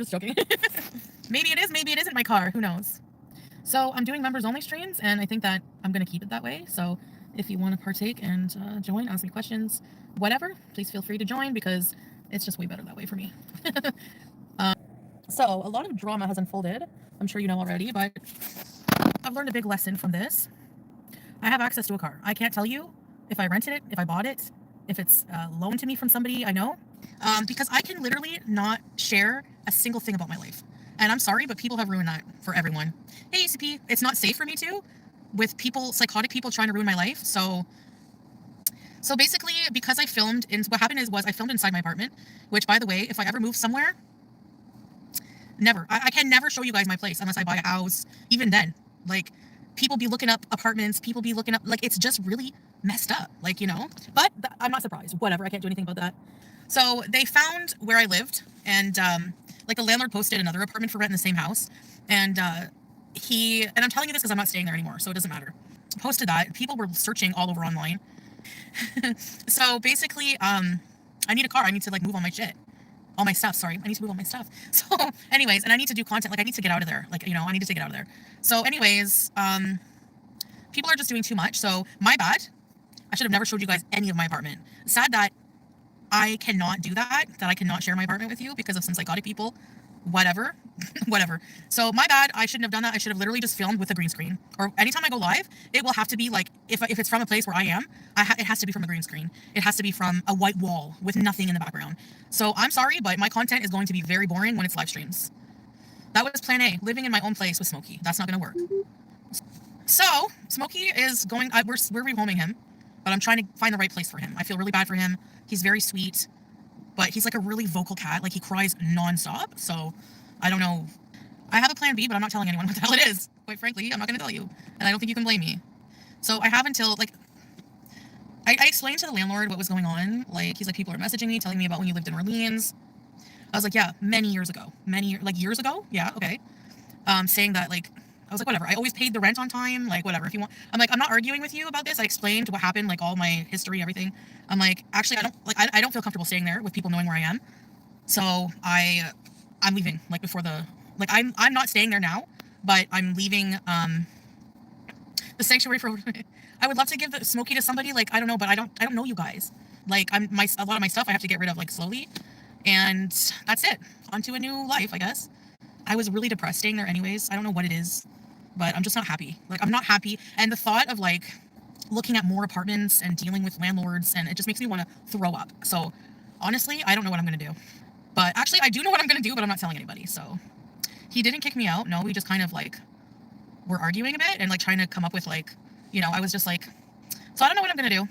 just joking. Maybe it is, maybe it isn't my car. Who knows? So I'm doing members only streams, and I think that I'm going to keep it that way. So if you want to partake and join, ask me questions, whatever, please feel free to join because it's just way better that way for me. So a lot of drama has unfolded. I'm sure you know already, but I've learned a big lesson from this. I have access to a car. I can't tell you if I rented it, if I bought it, if it's loaned to me from somebody I know, because I can literally not share a single thing about my life. And I'm sorry, but people have ruined that for everyone. Hey, ACP, it's not safe for me to, with people, psychotic people trying to ruin my life. So basically, because I filmed, what happened was I filmed inside my apartment, which, by the way, if I ever move somewhere, never. I can never show you guys my place unless I buy a house. Even then, like, people be looking up apartments, people be looking up, like, it's just really messed up, like, you know? But I'm not surprised. Whatever, I can't do anything about that. So they found where I lived, and, like, the landlord posted another apartment for rent in the same house, and and I'm telling you this because I'm not staying there anymore, so it doesn't matter. Posted that. People were searching all over online. So basically, I need a car. I need to, like, move all my shit. All my stuff, sorry. I need to move all my stuff. So anyways, and I need to do content. Like, I need to get out of there. Like, you know, I need to get out of there. So anyways, people are just doing too much. So my bad. I should have never showed you guys any of my apartment. Sad that I cannot do that I cannot share my apartment with you because of some psychotic people. Whatever. Whatever. So my bad. I shouldn't have done that. I should have literally just filmed with a green screen. Or anytime I go live, it will have to be like, if it's from a place where I am, it has to be from a green screen. It has to be from a white wall with nothing in the background. So I'm sorry, but my content is going to be very boring when it's live streams. That was plan A, living in my own place with Smokey. That's not going to work. So Smokey is going, we're rehoming him, but I'm trying to find the right place for him. I feel really bad for him. He's very sweet, but he's like a really vocal cat. Like, he cries nonstop. So I don't know. I have a plan B, but I'm not telling anyone what the hell it is. Quite frankly, I'm not going to tell you. And I don't think you can blame me. So I have until, like, I explained to the landlord what was going on. Like, he's like, people are messaging me, telling me about when you lived in Orleans. I was like, yeah, many years ago. Years ago? Yeah, okay. Saying that, like, I was like, whatever. I always paid the rent on time. Like, whatever. If you want, I'm like, I'm not arguing with you about this. I explained what happened, like, all my history, everything. I'm like, actually, I don't feel comfortable staying there with people knowing where I am. So I'm leaving, like, before like, I'm not staying there now, but I'm leaving, the sanctuary for, I would love to give the Smokey to somebody, like, I don't know, but I don't know you guys. Like, a lot of my stuff I have to get rid of, like, slowly. And that's it. On to a new life, I guess. I was really depressed staying there anyways. I don't know what it is, but I'm just not happy. Like, I'm not happy. And the thought of, like, looking at more apartments and dealing with landlords, and it just makes me want to throw up. So honestly, I don't know what I'm going to do. But actually, I do know what I'm going to do, but I'm not telling anybody. So he didn't kick me out. No, we just kind of, like, were arguing a bit and, like, trying to come up with, like, you know, I was just like, so I don't know what I'm going to do.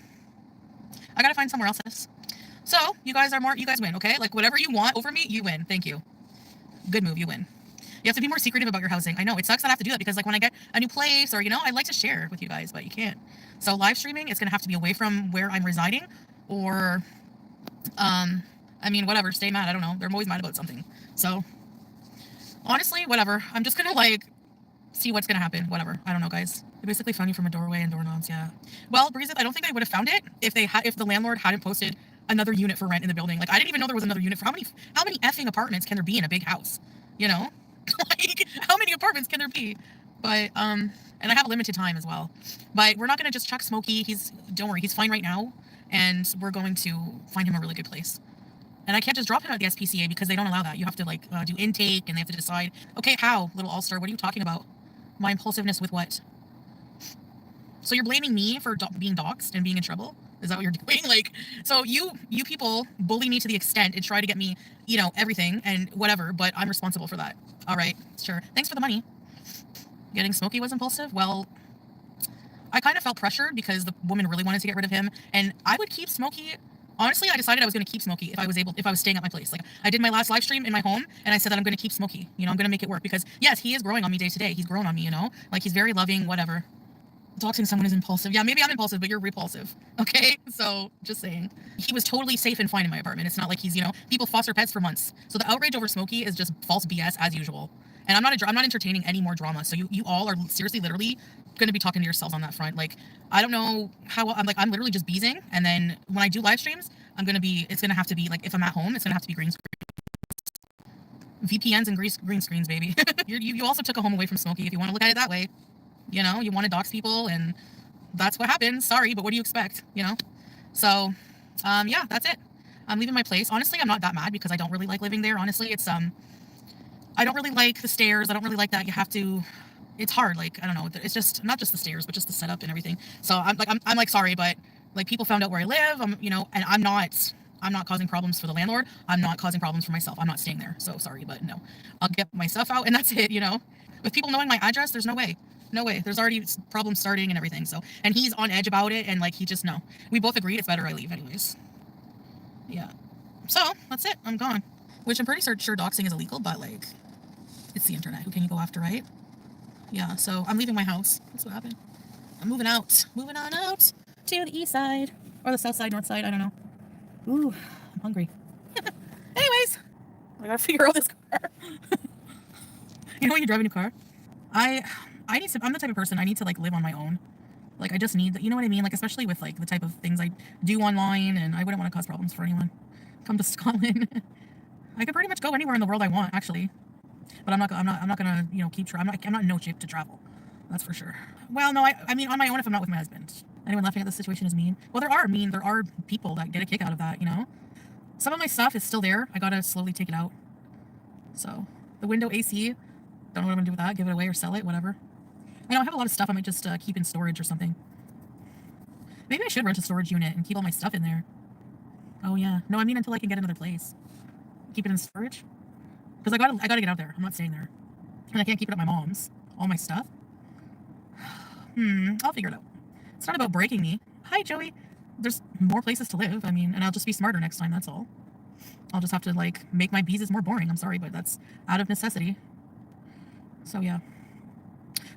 I got to find somewhere else. So you guys win, okay? Like, whatever you want over me, you win. Thank you. Good move. You win. You have to be more secretive about your housing. I know, it sucks that I have to do that because, like, when I get a new place or, you know, I'd like to share with you guys, but you can't. So live streaming, it's going to have to be away from where I'm residing, or, I mean, whatever, stay mad. I don't know. They're always mad about something. So honestly, whatever. I'm just going to, like, see what's going to happen. Whatever. I don't know, guys. They basically found you from a doorway and doorknobs. Yeah. Well, Breeze, I don't think I would have found it if the landlord hadn't posted another unit for rent in the building. Like, I didn't even know there was another unit for how many effing apartments can there be in a big house? You know? Like, how many apartments can there be? But, and I have a limited time as well. But we're not going to just chuck Smokey. Don't worry, he's fine right now. And we're going to find him a really good place. And I can't just drop him at the SPCA because they don't allow that. You have to, like, do intake, and they have to decide, okay, how, little all-star, what are you talking about? My impulsiveness with what? So you're blaming me for being doxxed and being in trouble? Is that what you're doing? Like, so you people bully me to the extent and try to get me, you know, everything and whatever, but I'm responsible for that. All right, sure. Thanks for the money. Getting Smokey was impulsive? Well, I kind of felt pressured because the woman really wanted to get rid of him, and I would keep Smokey. Honestly, I decided I was going to keep Smokey if I was staying at my place. Like, I did my last live stream in my home, and I said that I'm going to keep Smokey. You know, I'm going to make it work because, yes, he is growing on me day to day. He's grown on me, you know? Like, he's very loving, whatever. Doxing someone is impulsive. Yeah, maybe I'm impulsive, but you're repulsive. Okay? So, just saying. He was totally safe and fine in my apartment. It's not like he's, you know, people foster pets for months. So the outrage over Smokey is just false BS as usual. And I'm not entertaining any more drama. So you all are seriously, literally going to be talking to yourselves on that front. Like, I don't know how, I'm literally just beezing. And then when I do live streams, it's going to have to be, like, if I'm at home, it's going to have to be green screen. VPNs and green screens, baby. You also took a home away from Smokey, if you want to look at it that way. You know, you want to dox people, and that's what happened. Sorry, but what do you expect? You know? So, yeah, that's it. I'm leaving my place. Honestly, I'm not that mad because I don't really like living there. Honestly, it's I don't really like the stairs. I don't really like that you have to. It's hard. Like, I don't know. It's just not just the stairs, but just the setup and everything. So I'm like sorry, but like people found out where I live. You know, and I'm not causing problems for the landlord. I'm not causing problems for myself. I'm not staying there. So sorry, but no, I'll get my stuff out and that's it. You know, with people knowing my address, there's no way. No way. There's already problems starting and everything. So, and he's on edge about it, and like he just no. We both agreed it's better I leave, anyways. Yeah. So that's it. I'm gone. Which I'm pretty sure doxing is illegal, but like, it's the internet. Who can you go after, right? Yeah. So I'm leaving my house. That's what happened. I'm moving out. Moving on out to the east side or the south side, north side. I don't know. Ooh, I'm hungry. Anyways, I gotta figure out this car. You know when you drive a new car? I need to, I'm the type of person, I need to like live on my own. Like I just need, you know what I mean? Like especially with like the type of things I do online, and I wouldn't want to cause problems for anyone. Come to Scotland. I could pretty much go anywhere in the world I want, actually. But I'm not gonna, you know, I'm not in no shape to travel. That's for sure. Well, no, I mean on my own if I'm not with my husband. Anyone laughing at this situation is mean. Well, there are people that get a kick out of that, you know? Some of my stuff is still there. I gotta slowly take it out. So, the window AC, don't know what I'm gonna do with that. Give it away or sell it, whatever. I know I have a lot of stuff I might just keep in storage or something. Maybe I should rent a storage unit and keep all my stuff in there. Oh yeah. No, I mean until I can get another place. Keep it in storage? Because I gotta get out there. I'm not staying there. And I can't keep it at my mom's. All my stuff. I'll figure it out. It's not about breaking me. Hi, Joey. There's more places to live. I mean, and I'll just be smarter next time, that's all. I'll just have to, like, make my bees more boring. I'm sorry, but that's out of necessity. So, yeah.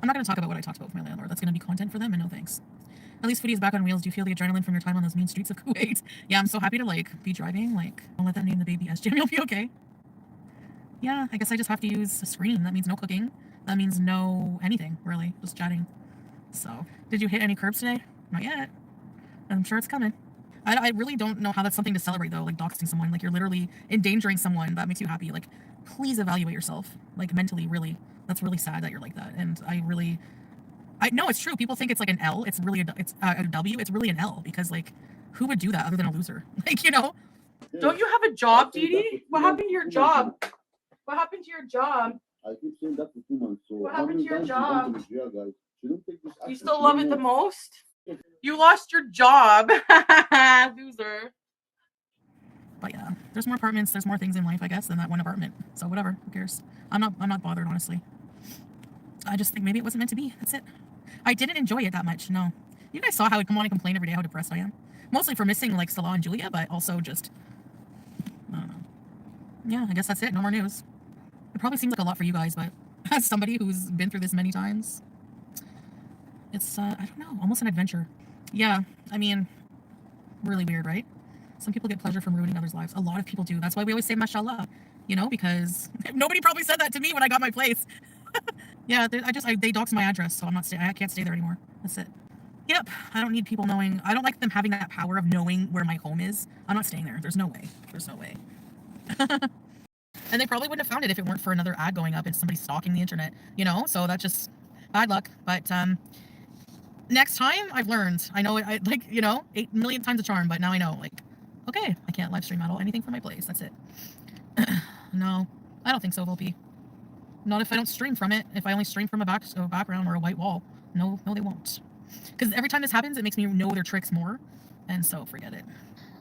I'm not going to talk about what I talked about with my landlord. That's going to be content for them, and no thanks. At least Foodie is back on wheels. Do you feel the adrenaline from your time on those mean streets of Kuwait? Yeah, I'm so happy to, like, be driving. Like, don't let that name the baby SJ. You'll be okay. Yeah, I guess I just have to use a screen. That means no cooking. That means no anything, really. Just chatting. So, did you hit any curbs today? Not yet. I'm sure it's coming. I really don't know how that's something to celebrate, though, like doxing someone. Like, you're literally endangering someone that makes you happy. Like, please evaluate yourself. Like, mentally, really. That's really sad that you're like that. And I know it's true. People think it's like an L. It's really a W. It's really an L because, like, who would do that other than a loser? Like, you know? Don't you have a job, Dee? What happened to your job? What happened to your job? I keep saying that for 2 months. So what happened to your job? You still love it the most? You lost your job. Loser. But yeah, there's more apartments, there's more things in life, I guess, than that one apartment. So whatever, who cares? I'm not bothered, honestly. I just think maybe it wasn't meant to be. That's it. I didn't enjoy it that much, no. You guys saw how I'd come on and complain every day how depressed I am. Mostly for missing like Salah and Julia, but also just, I don't know. Yeah, I guess that's it. No more news. It probably seems like a lot for you guys, but as somebody who's been through this many times, it's, I don't know, almost an adventure. Yeah, I mean, really weird, right? Some people get pleasure from ruining others' lives. A lot of people do. That's why we always say mashallah, you know, because nobody probably said that to me when I got my place. Yeah, they doxed my address, so I can't stay there anymore. That's it. Yep, I don't need people knowing. I don't like them having that power of knowing where my home is. I'm not staying there. There's no way. There's no way. And they probably wouldn't have found it if it weren't for another ad going up and somebody stalking the internet, you know? So that's just bad luck. But next time I've learned. I know I like, you know, 8 million times a charm, but now I know, like, okay, I can't live stream at all anything from my place. That's it. No, I don't think so, Volpe. Not if I don't stream from it. If I only stream from a background or a white wall. No, they won't. Because every time this happens, it makes me know their tricks more. And so forget it.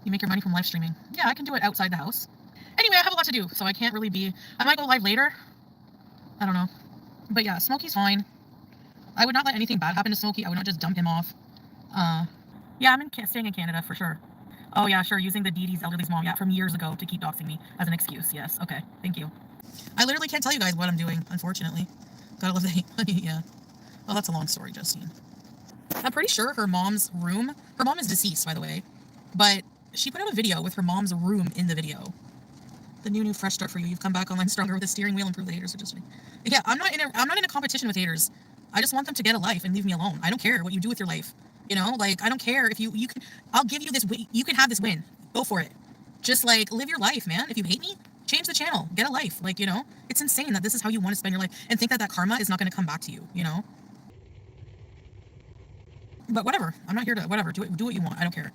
You make your money from live streaming. Yeah, I can do it outside the house. Anyway, I have a lot to do, so I can't really be... I might go live later. I don't know. But yeah, Smokey's fine. I would not let anything bad happen to Smokey. I would not just dump him off. Yeah, I'm staying in Canada for sure. Oh yeah, sure, using the Dee Dee's elderly's mom, yeah, from years ago to keep doxing me as an excuse. Yes, okay, thank you. I literally can't tell you guys what I'm doing, unfortunately. Gotta love the... yeah. Oh, that's a long story, Justine. I'm pretty sure her mom's room... Her mom is deceased, by the way. But she put out a video with her mom's room in the video. The new fresh start for you. You've come back online stronger with a steering wheel and prove the haters are just... Yeah, I'm not in a competition with haters. I just want them to get a life and leave me alone. I don't care what you do with your life. You know, like, I don't care if you can... I'll give you this... You can have this win. Go for it. Just, like, live your life, man. If you hate me, change the channel, get a life. Like, you know, it's insane that this is how you want to spend your life and think that that karma is not going to come back to you, you know? But whatever, I'm not here to, whatever, do what you want. I don't care.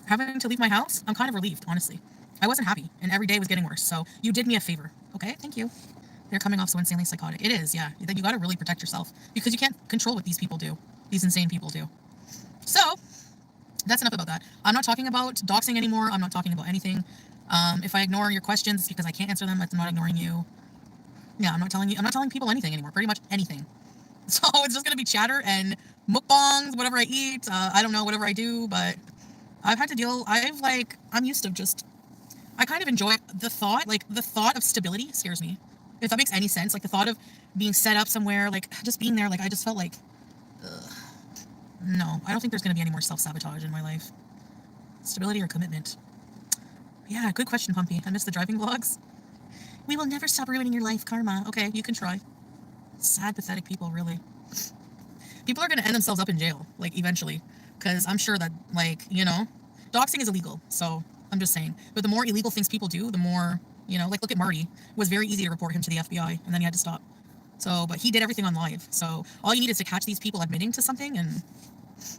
Having to leave my house, I'm kind of relieved, honestly. I wasn't happy, and every day was getting worse. So you did me a favor, okay? Thank you. They're coming off so insanely psychotic. It is, yeah. That you got to really protect yourself because you can't control what these people do. These insane people do. So that's enough about that. I'm not talking about doxing anymore. I'm not talking about anything. If I ignore your questions, it's because I can't answer them. I'm not ignoring you. Yeah, I'm not telling people anything anymore. Pretty much anything. So it's just gonna be chatter and mukbangs, whatever I eat. I don't know, whatever I do, but I've had to deal. I'm used to just. I kind of enjoy the thought. Like the thought of stability scares me. If that makes any sense. Like the thought of being set up somewhere, like just being there. Like I just felt like, ugh. No, I don't think there's gonna be any more self-sabotage in my life. Stability or commitment. Yeah, good question, Pumpy. I miss the driving vlogs. We will never stop ruining your life, karma. Okay, you can try. Sad, pathetic people, really. People are going to end themselves up in jail, like, eventually. Because I'm sure that, like, you know, doxing is illegal. So, I'm just saying. But the more illegal things people do, the more, you know, like, look at Marty. It was very easy to report him to the FBI, and then he had to stop. So, but he did everything on live. So, all you need is to catch these people admitting to something, and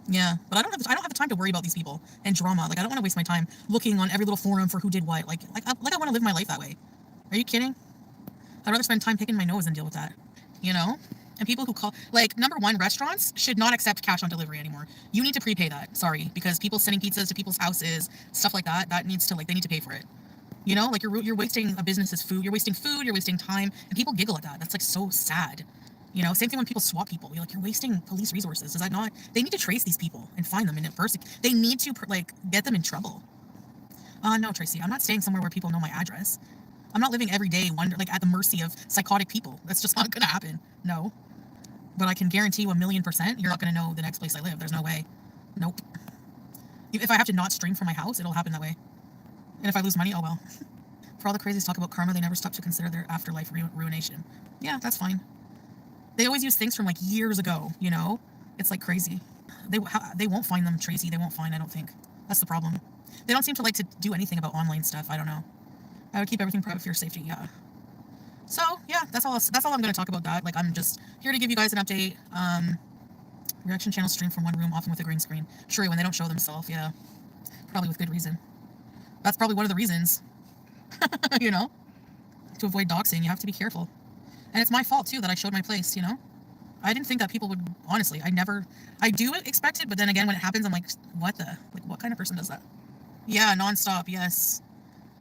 yeah. But I don't have the time to worry about these people and drama. Like, I don't want to waste my time looking on every little forum for who did what. I want to live my life that way. Are you kidding? I'd rather spend time picking my nose than deal with that. You know? And people who call, like, number one, restaurants should not accept cash on delivery anymore. You need to prepay that. Sorry. Because people sending pizzas to people's houses, stuff like that, that needs to, like, they need to pay for it. You know? Like, you're wasting a business's food. You're wasting food. You're wasting time. And people giggle at that. That's, like, so sad. You know? Same thing when people swap people. You're like, you're wasting police resources. Is that not? They need to trace these people and find them and enforce it. They need to, like, get them in trouble. No, Tracy. I'm not staying somewhere where people know my address. I'm not living every day at the mercy of psychotic people. That's just not going to happen. No. But I can guarantee you 1,000,000% you're not going to know the next place I live. There's no way. Nope. If I have to not stream from my house, it'll happen that way. And if I lose money, oh well. For all the crazies talk about karma, they never stop to consider their afterlife ruination. Yeah, that's fine. They always use things from like years ago, you know? It's like crazy. They won't find them, Tracy. They won't find, I don't think. That's the problem. They don't seem to like to do anything about online stuff. I don't know. I would keep everything private for your safety, yeah. So, yeah, that's all I'm going to talk about that. Like, I'm just here to give you guys an update. Reaction channel stream from one room, often with a green screen. True, when they don't show themselves, yeah. Probably with good reason. That's probably one of the reasons. You know? To avoid doxing, you have to be careful. And it's my fault, too, that I showed my place, you know? I didn't think that people would, honestly, I do expect it, but then again, when it happens, I'm like, what kind of person does that? Yeah, nonstop, yes.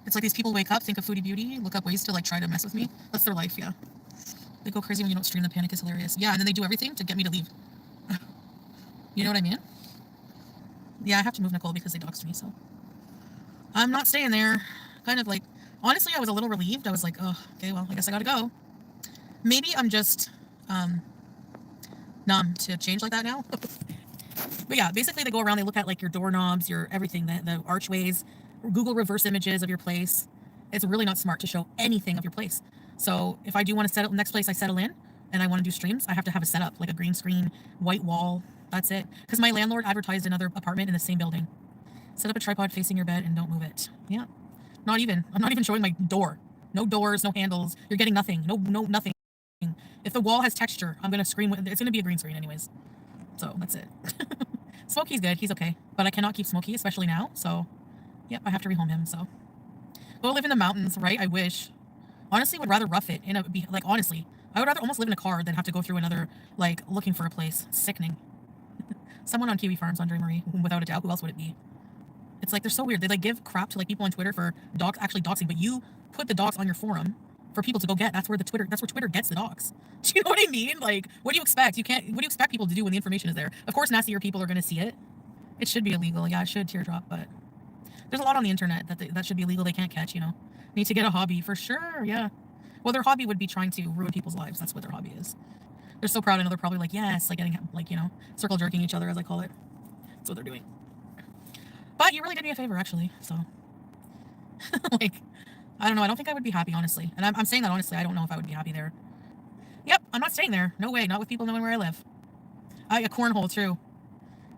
It's like these people wake up, think of Foodie Beauty, look up ways to, like, try to mess with me. That's their life, yeah. They go crazy when you don't stream. The panic is hilarious. Yeah, and then they do everything to get me to leave. You know what I mean? Yeah, I have to move, Nicole, because they doxed me, so. I'm not staying there. Kind of like, honestly, I was a little relieved. I was like, oh, okay, well, I guess I gotta go. Maybe I'm just, numb to change like that now. But yeah, basically they go around, they look at, like, your doorknobs, your everything, the archways, Google reverse images of your place. It's really not smart to show anything of your place. So if I do want to settle, next place I settle in and I want to do streams, I have to have a setup, like a green screen, white wall. That's it. Because my landlord advertised another apartment in the same building. Set up a tripod facing your bed and don't move it. Yeah. I'm not even showing my door. No doors, no handles. You're getting nothing. No, nothing. If the wall has texture, I'm going to screen. It's going to be a green screen anyways. So that's it. Smokey's good. He's okay. But I cannot keep Smokey, especially now. So, yep, I have to rehome him. So, go live in the mountains, right? I wish. Honestly, would rather rough it. Honestly, I would rather almost live in a car than have to go through another, like, looking for a place. It's sickening. Someone on Kiwi Farms, Andre Marie, without a doubt. Who else would it be? It's like, they're so weird. They, like, give crap to, like, people on Twitter for actually doxing, but you put the dox on your forum for people to go get. That's where Twitter gets the dox. Do you know what I mean? Like, what do you expect? What do you expect people to do when the information is there? Of course, nastier people are going to see it. It should be illegal. Yeah, it should, teardrop, but there's a lot on the internet that should be illegal. They can't catch, you know. Need to get a hobby for sure. Yeah. Well, their hobby would be trying to ruin people's lives. That's what their hobby is. They're so proud. I know they're probably like, yes, like getting, like, you know, circle jerking each other, as I call it. That's what they're doing. But you really did me a favor, actually. So, like, I don't know. I don't think I would be happy, honestly. And I'm saying that honestly. I don't know if I would be happy there. Yep, I'm not staying there. No way. Not with people knowing where I live. A cornhole, true.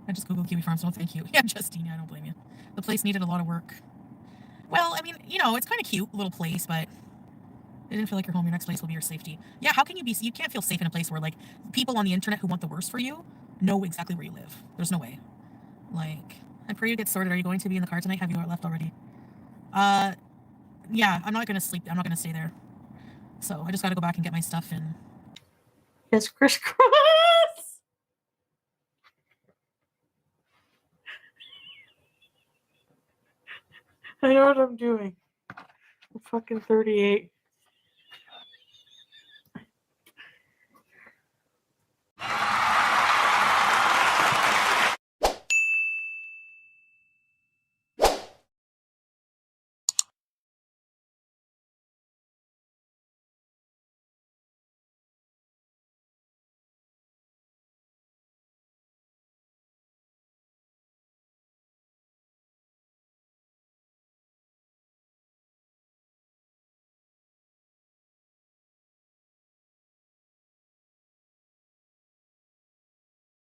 I just Googled Kiwi Farms. No, thank you. Yeah, Justine, I don't blame you. The place needed a lot of work. Well, I mean, you know, it's kind of cute, little place, but It didn't feel like your home. Your next place will be your safety. Yeah, how can you be? You can't feel safe in a place where, like, people on the internet who want the worst for you know exactly where you live. There's no way. Like, I pray you get sorted. Are you going to be in the car tonight? Have you left already? Uh, yeah, I'm not gonna sleep. I'm not gonna stay there. So I just gotta go back and get my stuff and. It's crisscross. I know what I'm doing. I'm fucking 38.